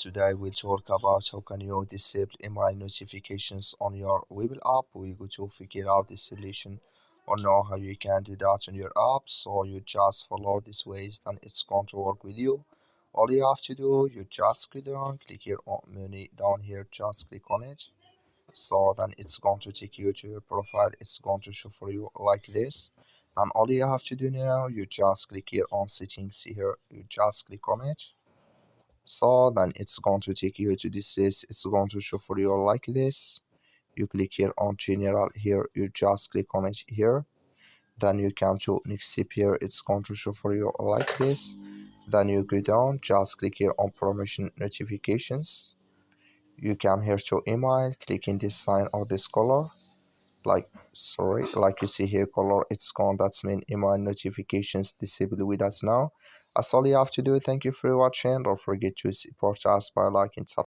Today we'll talk about how can you disable email notifications on your Webull app. We're going to figure out this solution or know how you can do that on your app. So you just follow these ways, then it's going to work with you. All you have to do, you just go down, click here on menu down here, just click on it. So then it's going to take you to your profile. It's going to show for you like this. Then all you have to do now, you just click here on settings here, you just click on it. So then it's going to take you to this list. It's going to show for you like this. You click here on general here, you just click on it here. Then you come to next step here, it's going to show for you like this. Then you go down, just click here on permission notifications. You come here to email, click in this sign or this color, like you see here color, it's gone. That's mean email notifications disabled with us now. That's all you have to do. Thank you for watching. Don't forget to support us by liking,